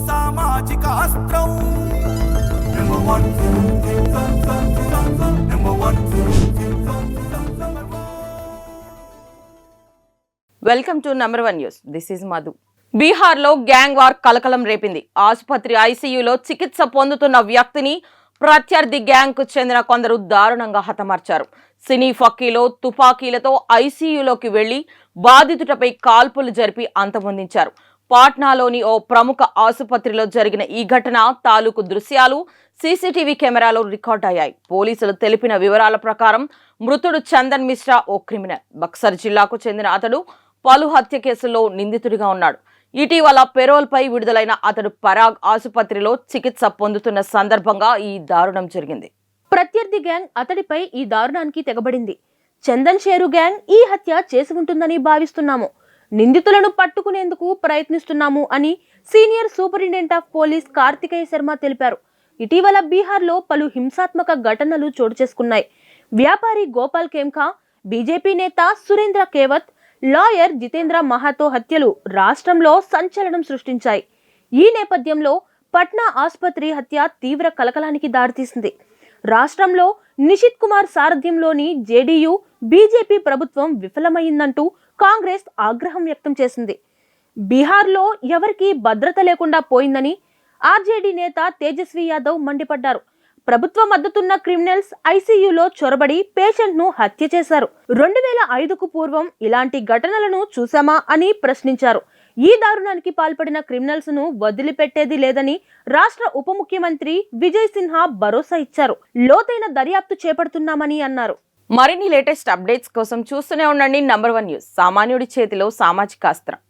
సామాజిక అస్త్రం welcome to number 1 news. This is Madhu. బీహార్లో గ్యాంగ్ వార్ కలకలం రేపింది. ఆసుపత్రి ఐసీయూలో చికిత్స పొందుతున్న వ్యక్తిని ప్రత్యర్థి గ్యాంగ్ కు చెందిన కొందరు దారుణంగా హతమార్చారు. సినీ ఫక్కీలో తుపాకీలతో ఐసీయూలోకి వెళ్లి బాధితుడిపై కాల్పులు జరిపి అంతమొందించారు. పాట్నాలోని ఓ ప్రముఖ ఆసుపత్రిలో జరిగిన ఈ ఘటన తాలూకు దృశ్యాలు సీసీటీవీ కెమెరాలో రికార్డయ్యాయి. పోలీసులు తెలిపిన వివరాల ప్రకారం మృతుడు చందన్ మిశ్రా ఓ క్రిమినల్. బక్సర్ జిల్లాకు చెందిన అతడు పలు హత్య కేసుల్లో నిందితుడిగా ఉన్నాడు. ఇటీవల పెరోల్ పై విడుదలైన అతడు పరాగ్ ఆసుపత్రిలో చికిత్స పొందుతున్న సందర్భంగా ఈ దారుణం జరిగింది. ప్రత్యర్థి గ్యాంగ్ అతడిపై ఈ దారుణానికి తెగబడింది. చందన్ షేరు గ్యాంగ్ ఈ హత్య చేసి ఉంటుందని భావిస్తున్నాము. నిందితులను పట్టుకునేందుకు ప్రయత్నిస్తున్నాము అని senior superintendent of police Karthikeya Sharma తెలిపారు. ఇటీవల బీహార్లో పలు హింసాత్మక ఘటనలు చోటు చేసుకున్నాయి. వ్యాపారి గోపాల్ ఖేమ్కా, బీజేపీ నేత సురేంద్ర కేవత్, లాయర్ జితేంద్ర మహాతో హత్యలు రాష్ట్రంలో సంచలనం సృష్టించాయి. ఈ నేపథ్యంలో పట్నా ఆసుపత్రి హత్య తీవ్ర కలకలానికి దారితీసింది. రాష్ట్రంలో నిషిత్ కుమార్ సారథ్యంలోని జేడీయూ బీజేపీ ప్రభుత్వం విఫలమైందంటూ కాంగ్రెస్ ఆగ్రహం వ్యక్తం చేసింది. బీహార్లో ఎవరికీ భద్రత లేకుండా పోయిందని ఆర్జేడీ నేత తేజస్వి యాదవ్ మండిపడ్డారు. ప్రభుత్వ మద్దతున్న క్రిమినల్స్ ఐసీయూలో చొరబడి పేషెంట్ ను హత్య చేశారు. 2005కు పూర్వం ఇలాంటి ఘటనలను చూసామా అని ప్రశ్నించారు. ఈ దారుణానికి పాల్పడిన క్రిమినల్స్ ను వదిలిపెట్టేది లేదని రాష్ట్ర ఉప ముఖ్యమంత్రి విజయ్ సిన్హా భరోసా ఇచ్చారు. లోతైన దర్యాప్తు చేపడుతున్నామని అన్నారు. మరిన్ని లేటెస్ట్ అప్డేట్స్ కోసం చూస్తూనే ఉండండి నంబర్ 1 న్యూస్. సామాన్యుడి చేతిలో సామాజిక అస్త్రం.